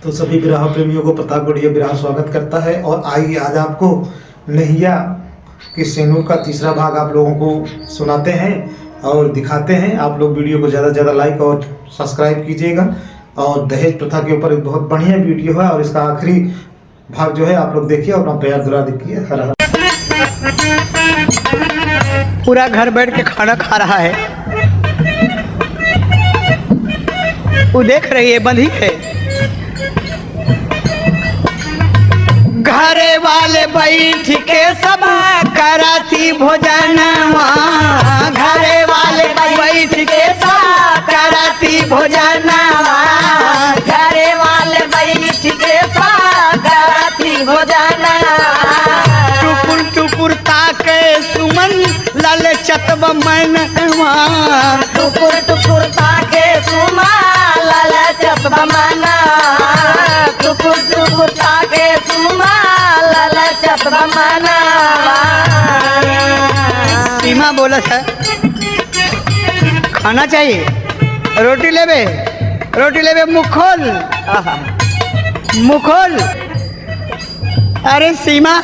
तो सभी विरह प्रेमियों को प्रताप गढ़िया विरह स्वागत करता है। और आइए आज आपको नैया के सेनूर का तीसरा भाग आप लोगों को सुनाते हैं और दिखाते हैं। आप लोग वीडियो को ज़्यादा से ज़्यादा लाइक और सब्सक्राइब कीजिएगा। और दहेज प्रथा के ऊपर एक बहुत बढ़िया वीडियो है और इसका आखिरी भाग जो है आप लोग देखिए और अपना प्यार दुला देखिए। हर हर। पूरा घर बैठ के खाना खा रहा है, वो देख रही है, बंधी है। घरे वाले बैठ के सब कराती भोजनवा, घरे वाले बैठ के सब कराती भोजनवा, घरे वाले बैठ के सब कराती भोजनवा। टुकुर टुकुर ताके सुमन लाल चतब मनवा, टुकुर टुकुर ताके सुमन लाल चतब मनवा, टुकुर टुकुर ताके सुमन लाल चतब मनवा। सीमा बोलत है खाना चाहिए, रोटी लेबे, रोटी लेबे, मुँह खोल, मुँह खोल। अरे सीमा,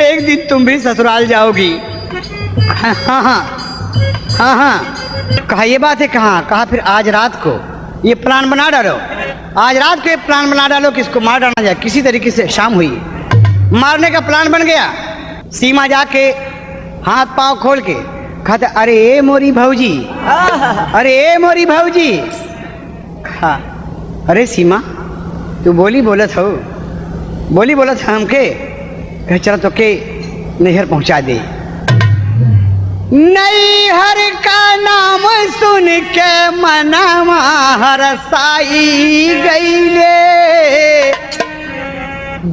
एक दिन तुम भी ससुराल जाओगी। हाँ हाँ हाँ हाँ, कहा ये बात है, कहा फिर आज रात को ये प्लान बना डालो, आज रात को ये प्लान बना डालो कि इसको मार डालना जाए किसी तरीके से। शाम हुई, मारने का प्लान बन गया। सीमा जाके हाथ पांव खोल के कहते अरे ए मोरी भौजी, अरे ए मोरी भौजी। हाँ, अरे सीमा तू बोली बोलत हो, बोली बोलत हमके, कह चलो तो के नैहर पहुंचा दे। नैहर का नाम सुन के मनवा हरसाई गईले,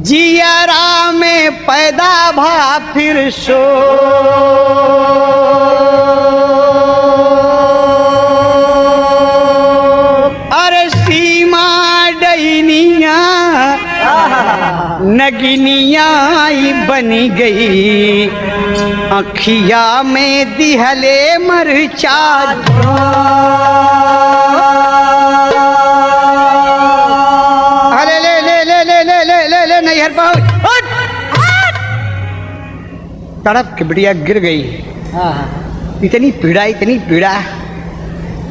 जियरा में पैदा भा फिर शो। अरे सीमा डैनिया नगिनिया बनी गई, अखिया में दिहले मरचा। अरे ले ले ले ले ले ले ले ले नैहर पहुंच। तड़प के बिटिया गिर गई। इतनी पीड़ा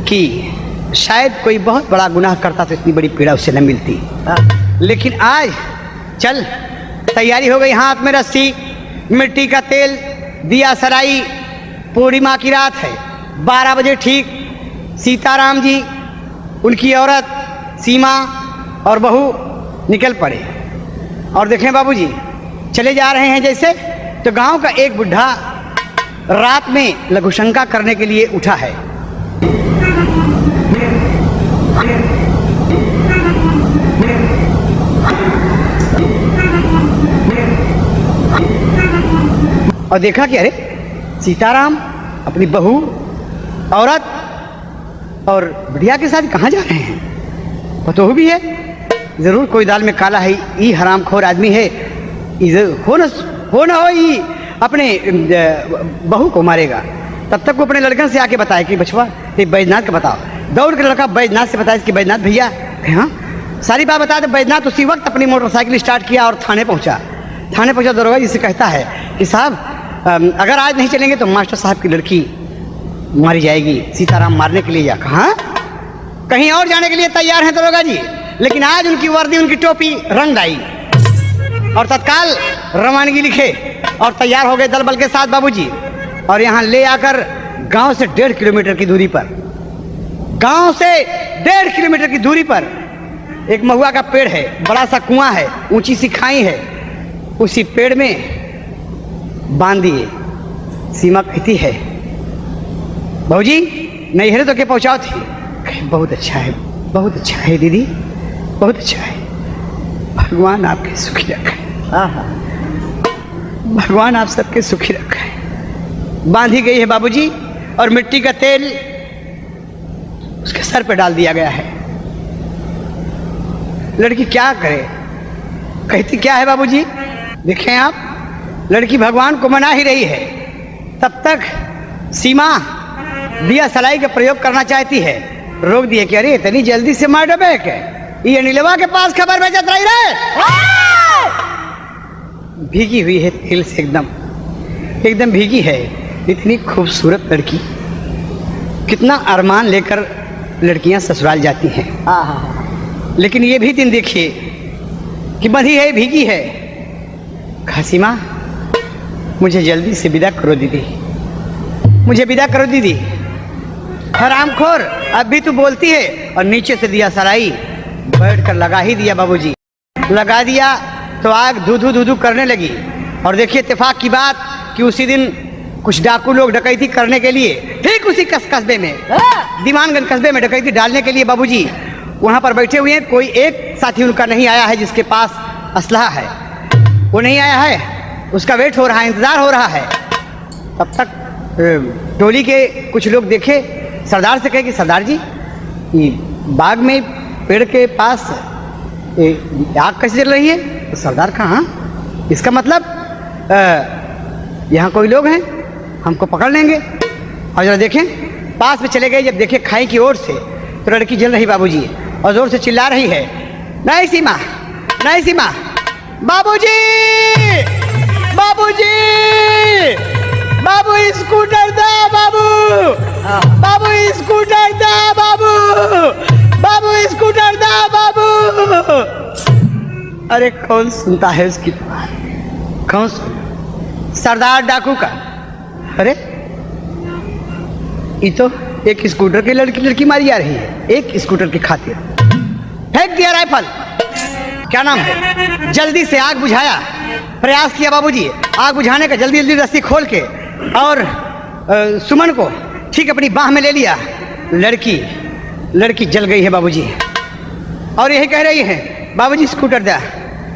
कि शायद कोई बहुत बड़ा गुनाह करता तो इतनी बड़ी पीड़ा उससे न मिलती। लेकिन आज चल, तैयारी हो गई, हाथ में रस्सी, मिट्टी का तेल, दिया सराई, पूर्णिमा की रात है, 12 बजे ठीक सीताराम जी, उनकी औरत सीमा और बहू निकल पड़े। और देखें बाबूजी चले जा रहे हैं जैसे, तो गांव का एक बुढ़ा रात में लघुशंका करने के लिए उठा है। और देखा कि अरे सीताराम अपनी बहू, औरत और बुढ़िया के साथ कहाँ जा रहे हैं। पतो भी है जरूर कोई दाल में काला है, ये हरामखोर आदमी है, हो न हो ये अपने बहू को मारेगा। तब तक वो अपने लड़कन से आके बताए कि बचवा ये बैजनाथ का बताओ। दौड़ के लड़का बैजनाथ से बताया कि बैजनाथ भैया, हाँ सारी बात बता दे। बैजनाथ उसी वक्त अपनी मोटरसाइकिल स्टार्ट किया और थाने पहुंचा। दरोगा जी से कहता है कि साहब अगर आज नहीं चलेंगे तो मास्टर साहब की लड़की मारी जाएगी, सीताराम मारने के लिए। या कहाँ कहीं और जाने के लिए तैयार हैं दरोगा जी, लेकिन आज उनकी वर्दी, उनकी टोपी रंग आई और तत्काल रवानगी लिखे और तैयार हो गए दल बल के साथ बाबूजी। और यहाँ ले आकर गांव से 1.5 किलोमीटर की दूरी पर, गांव से 1.5 किलोमीटर की दूरी पर एक महुआ का पेड़ है, बड़ा सा कुआं है, ऊंची सी खाई है, उसी पेड़ में बांध दिए। सीमा कहती है भौजी नैहरे तो के पहुंचाओ थी। बहुत अच्छा है, बहुत अच्छा है दीदी, बहुत अच्छा है, भगवान आपके सुखी रखे। भगवान आप सबके सुखी रखे। बांधी गई है बाबूजी और मिट्टी का तेल उसके सर पे डाल दिया गया है। लड़की क्या करे, कहती क्या है बाबूजी। देखें आप, लड़की भगवान को मना ही रही है। तब तक सीमा दिया सलाई का प्रयोग करना चाहती है, रोक दिए कि अरे इतनी जल्दी से मार डबे के ये नीलवा के पास खबर भेजत रही रे। भीगी हुई है तेल से, एकदम एकदम भीगी है। इतनी खूबसूरत लड़की, कितना अरमान लेकर लड़कियां ससुराल जाती हैं। लेकिन ये भी दिन देखिए कि बंधी है, भीगी है। खासीमा, मुझे जल्दी से विदा करो दीदी, मुझे विदा करो दीदी। हरामखोर, अब भी तू बोलती है। और नीचे से दिया सराई बैठ कर लगा ही दिया बाबूजी, लगा दिया तो आग धू धू धू धू करने लगी। और देखिए इत्तेफाक की बात कि उसी दिन कुछ डाकू लोग डकैती करने के लिए ठीक उसी कस्बे में, दीवानगंज कस्बे में डकैती डालने के लिए बाबूजी वहाँ पर बैठे हुए हैं। कोई एक साथी उनका नहीं आया है जिसके पास असलहा है, वो नहीं आया है। उसका वेट हो रहा है, इंतज़ार हो रहा है। तब तक टोली के कुछ लोग देखे, सरदार से कहे कि सरदार जी, ये बाग में पेड़ के पास आग कैसे जल रही है? तो सरदार कहा, हाँ, इसका मतलब यहाँ कोई लोग हैं, हमको पकड़ लेंगे। और जरा देखें, पास में चले गए। जब देखे खाई की ओर से तो लड़की जल रही बाबूजी, और जोर से चिल्ला रही है, नहीं सीमा, नहीं सीमा, बाबूजी, बाबूजी, बाबू स्कूटर दे, बाबू, बाबू स्कूटर दे, बाबू, बाबू स्कूटर दे, बाबू। अरे कौन सुनता है उसकी बात? कौन सुन? सरदार डाकू का। अरे ये तो एक स्कूटर की लड़की मारी जा रही है, एक स्कूटर की खातिर। फेंक दिया राइफल। क्या नाम है? जल्दी से आग बुझाया, प्रयास किया बाबूजी आग बुझाने का। जल्दी जल्दी रस्सी खोल के और सुमन को ठीक अपनी बाह में ले लिया। लड़की जल गई है बाबूजी, और यही कह रही है, बाबूजी स्कूटर दे,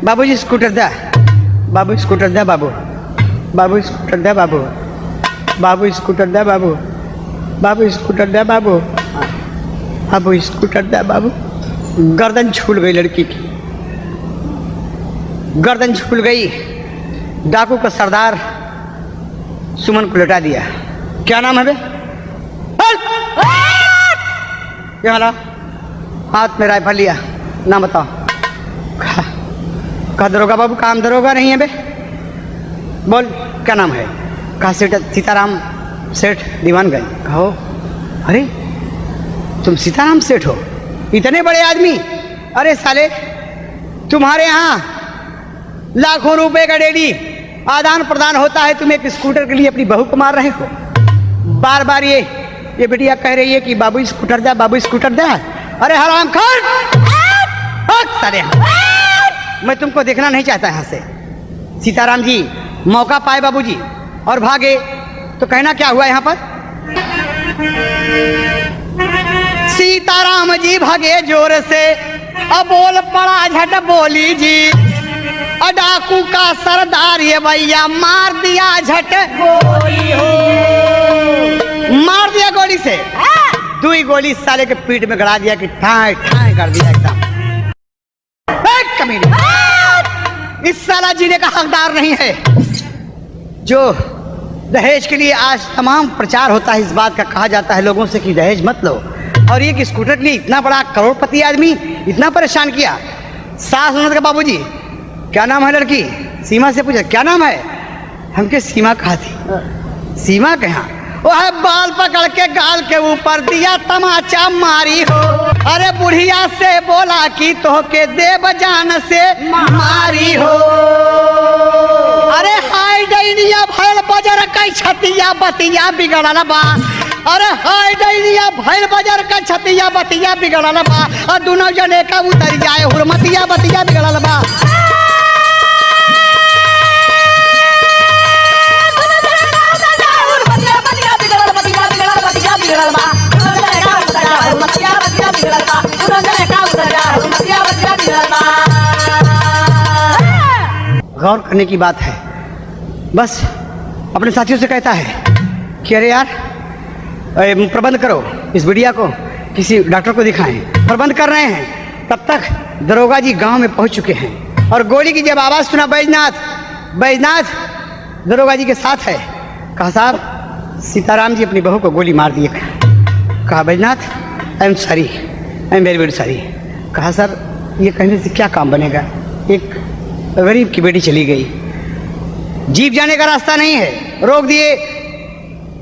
बाबूजी स्कूटर दे, बाबू स्कूटर दे, बाबू, बाबू स्कूटर दे, बाबू, बाबू स्कूटर दे, बाबू, बाबू स्कूटर दे, बाबू, बाबू स्कूटर दे, बाबू। गर्दन छूट गई लड़की की, गर्दन छूट गई। डाकू का सरदार सुमन को लौटा दिया। क्या नाम है बे? क्या हाल? हाथ में राइफल लिया, नाम बताओ। कहा दरोगा बाबू, काम दरोगा नहीं है बे, बोल क्या नाम है? कहा सेठ सीताराम सेठ दीवानगंज। कहो, अरे तुम सीताराम सेठ हो, इतने बड़े आदमी? अरे साले, तुम्हारे यहाँ लाखों रुपए का डेली आदान प्रदान होता है, तुम एक स्कूटर के लिए अपनी बहू को मार रहे हो। बार बार ये बिटिया कह रही है कि बाबू स्कूटर दे, बाबू स्कूटर दे। अरे हरामखोर, साले, मैं तुमको देखना नहीं चाहता यहाँ से। सीताराम जी मौका पाए बाबूजी और भागे तो कहना क्या हुआ यहाँ पर? सीताराम जी भागे जोर से, अब बोल पड़ा झट बोली जी, डाकू का सरदार ये भैया मार दिया झट गोली हो, मार दिया गोली से। दुई गोली साले के पीठ में गड़ा दिया कि ठाए ठाए कर दिया एकदम। कमीने, इस साला जीने का हकदार नहीं है। जो दहेज के लिए आज तमाम प्रचार होता है, इस बात का कहा जाता है लोगों से कि दहेज मत लो, और ये कि स्कूटर के लिए इतना बड़ा करोड़पति आदमी इतना परेशान किया। सास ननद का बाबूजी, क्या नाम है लड़की? सीमा से पूछा क्या नाम है? हमके सीमा कहा थी। सीमा कहा? वो है बाल पकड़ के गाल के ऊपर दिया तमाचा मारी हो। अरे बुढ़िया से बोला कि तो के देव जान से मारी हो। अरे हाय डैनिया भैल बजर कई छतिया बतिया बिगड़ल बा। अरे हाय डैनिया भैल बजर कई छतिया बतिया बिगड़ल बा। और दोनों जने का उतर जाए हुरमतिया बतिया बिगड़ल बा। गौर करने की बात है। बस अपने साथियों से कहता है कि अरे यार प्रबंध करो, इस बिटिया को किसी डॉक्टर को दिखाएं। प्रबंध कर रहे हैं, तब तक दरोगा जी गांव में पहुंच चुके हैं। और गोली की जब आवाज़ सुना बैजनाथ दरोगा जी के साथ है। कहा साहब सीताराम जी अपनी बहू को गोली मार दिए। कहा Baijnath I am sorry, I am very very sorry. कहा सर ये कहने से क्या काम बनेगा। एक गरीब की बेटी चली गई, जीप जाने का रास्ता नहीं है, रोक दिए,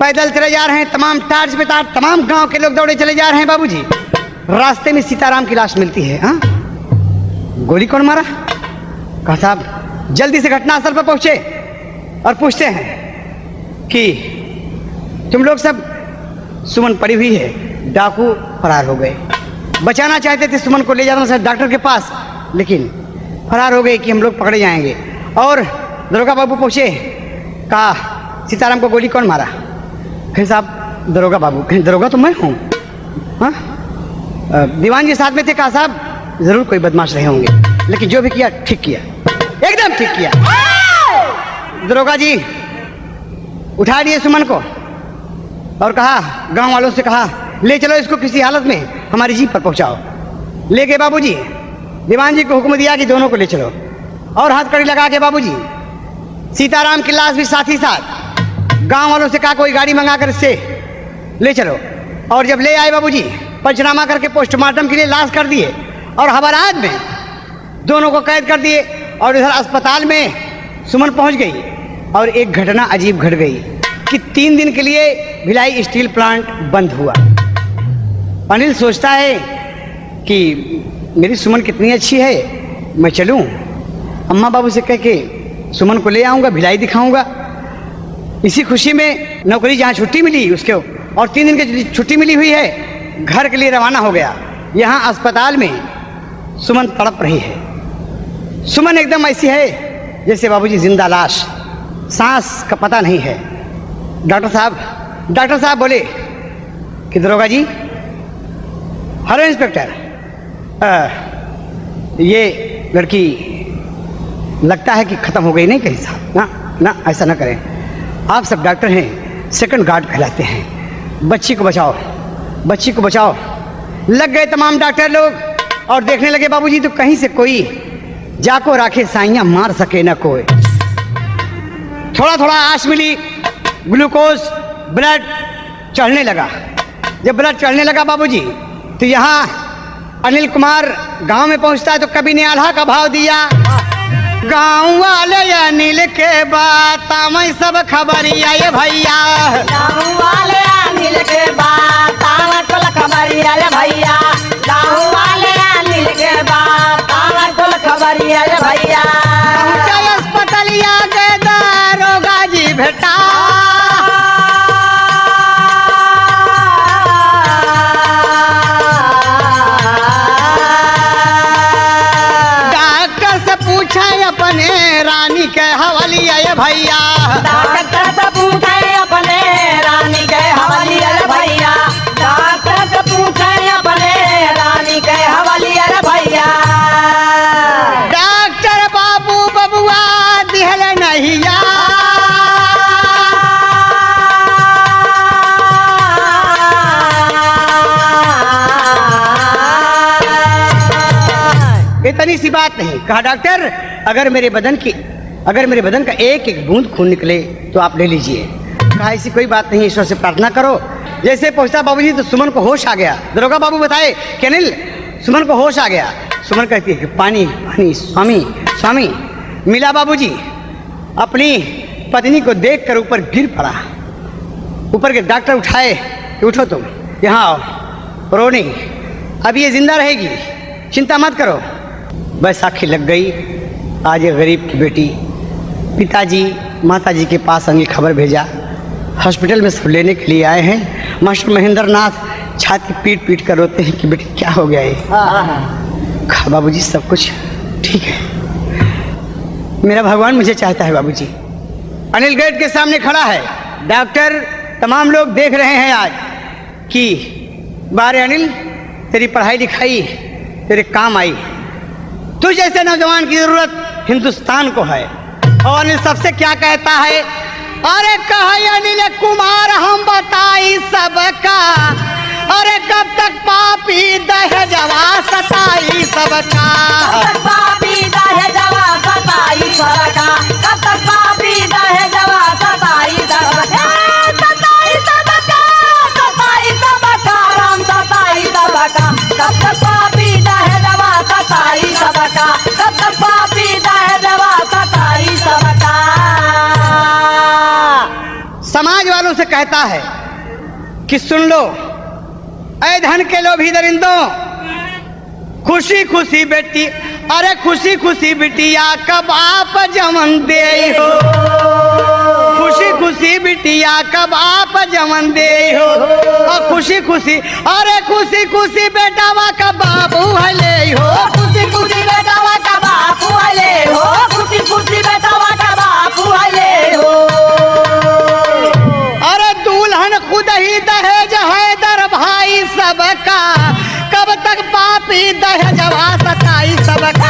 पैदल चले जा रहे हैं, तमाम टार्च पे तार, तमाम गांव के लोग दौड़े चले जा रहे हैं बाबूजी। रास्ते में सीताराम की लाश मिलती है। हाँ, गोली कौन मारा? कहा साहब जल्दी से घटनास्थल पर पहुंचे और पूछते हैं कि तुम लोग सब, सुमन पड़ी हुई है, डाकू फरार हो गए। बचाना चाहते थे सुमन को, ले जाना था डॉक्टर के पास, लेकिन फरार हो गए कि हम लोग पकड़े जाएंगे। और दरोगा बाबू पूछे, कहा सीताराम को गोली कौन मारा? फिर साहब दरोगा बाबू, कहीं दरोगा तो मैं हूँ। हाँ, दीवान जी साथ में थे। कहा साहब जरूर कोई बदमाश रहे होंगे, लेकिन जो भी किया ठीक किया, एकदम ठीक किया। दरोगा जी उठा लिए सुमन को और कहा, गांव वालों से कहा ले चलो इसको किसी हालत में हमारी जीप पर पहुंचाओ। ले गए बाबूजी। दीवान जी को हुक्म दिया कि दोनों को ले चलो, और हाथ कड़ी लगा के बाबूजी सीताराम की लाश भी साथ ही साथ गांव वालों से कहा कोई गाड़ी मंगा कर इससे ले चलो। और जब ले आए बाबूजी, पंचनामा करके पोस्टमार्टम के लिए लाश कर दिए और हवालात में दोनों को कैद कर दिए। और इधर अस्पताल में सुमन पहुंच गई और एक घटना अजीब घट गई कि 3 दिन के लिए भिलाई स्टील प्लांट बंद हुआ। अनिल सोचता है कि मेरी सुमन कितनी अच्छी है, मैं चलूं अम्मा बाबू से कह के सुमन को ले आऊँगा, भिलाई दिखाऊँगा। इसी खुशी में नौकरी जहाँ छुट्टी मिली उसके, और 3 दिन की छुट्टी मिली हुई है, घर के लिए रवाना हो गया। यहाँ अस्पताल में सुमन तड़प रही है। सुमन एकदम ऐसी है जैसे बाबूजी जिंदा लाश, सांस का पता नहीं है। डॉक्टर साहब बोले कि दरोगा जी, हेलो इंस्पेक्टर, ये लड़की लगता है कि ख़त्म हो गई नहीं कहीं साहब। ना ऐसा ना करें, आप सब डॉक्टर हैं, सेकंड गार्ड कहलाते हैं। बच्ची को बचाओ, बच्ची को बचाओ। लग गए तमाम डॉक्टर लोग और देखने लगे बाबूजी तो कहीं से कोई जाको राखे साइयाँ मार सके ना कोई। थोड़ा थोड़ा आस मिली, ग्लूकोज ब्लड चढ़ने लगा। जब ब्लड चढ़ने लगा बाबूजी तो यहाँ अनिल कुमार गांव में पहुंचता है तो कभी ने आल्हा का भाव दिया। गाँव वाले अनिल के बात मैं सब खबरिया ये भैया, गाँव वाले अनिल के बात कुल खबरिया ये भैया, गाँव वाले अनिल के बात कुल खबरिया ये भैया। अस्पतालिया के दारोगा जी भेटा, अपने रानी के हवालिया ये भैया, डॉक्टर से पूछे अपने रानी के हवालिया रे भैया, डॉक्टर से पूछे अपने रानी के हवालिया रे भैया। डॉक्टर बाबू बबुआ दिहल नहिया, इतनी सी बात नहीं। कहा डॉक्टर अगर मेरे बदन का एक एक बूंद खून निकले तो आप ले लीजिए। कहा ऐसी कोई बात नहीं, ईश्वर से प्रार्थना करो। जैसे पहुंचता बाबूजी तो सुमन को होश आ गया। दरोगा बाबू बताए कि अनिल सुमन को होश आ गया। सुमन कहती है कि पानी पानी स्वामी स्वामी। मिला बाबूजी, अपनी पत्नी को देखकर ऊपर गिर पड़ा। ऊपर के डॉक्टर उठाए कि उठो तुम यहाँ आओ, रो नहीं, अब ये जिंदा रहेगी, चिंता मत करो। बैसाखी लग गई। आज ये गरीब की बेटी, पिताजी माताजी के पास अंगी खबर भेजा, हॉस्पिटल में सब लेने के लिए आए हैं। मास्टर महेंद्र नाथ छाती पीट पीट कर रोते हैं कि बेटी क्या हो गया है। खा बाबूजी सब कुछ ठीक है, मेरा भगवान मुझे चाहता है बाबूजी। अनिल गेट के सामने खड़ा है, डॉक्टर तमाम लोग देख रहे हैं आज कि बारे अनिल तेरी पढ़ाई लिखाई तेरे काम आई, तुझ जैसे नौजवान की जरूरत हिंदुस्तान को है। और अनिल सबसे क्या कहता है, अरे कहे अनिल कुमार हम बताई सबका, अरे कब तक पापी दहेजवा सताई सबका, कब तक पापी दहेजवा सताई सबका, कब तक पापी दहेजवा सताई सबका, सताई सबका, सताई सबका, राम सताई सबका, कब तक पापी दहेजवा सताई सबका, कब तक पापी दहेजवा सताई सबका। समाज वालों से कहता है कि सुन लो ऐ धन के लोभी दरिंदों, खुशी खुशी बेटी, अरे खुशी खुशी बिटिया का बाप जमन दे हो, खुशी खुशी बिटिया का बाप जमन दे हो, और खुशी खुशी, अरे खुशी खुशी बेटावा का बाबू हले हो, खुशी खुशी बेटावा का बापू हले हो, खुशी खुशी बेटावा का बापू हले हो। अरे दुल्हन खुद ही दहेज है दर भाई सबका, कब तक पापी दहेजवा सताई सबका।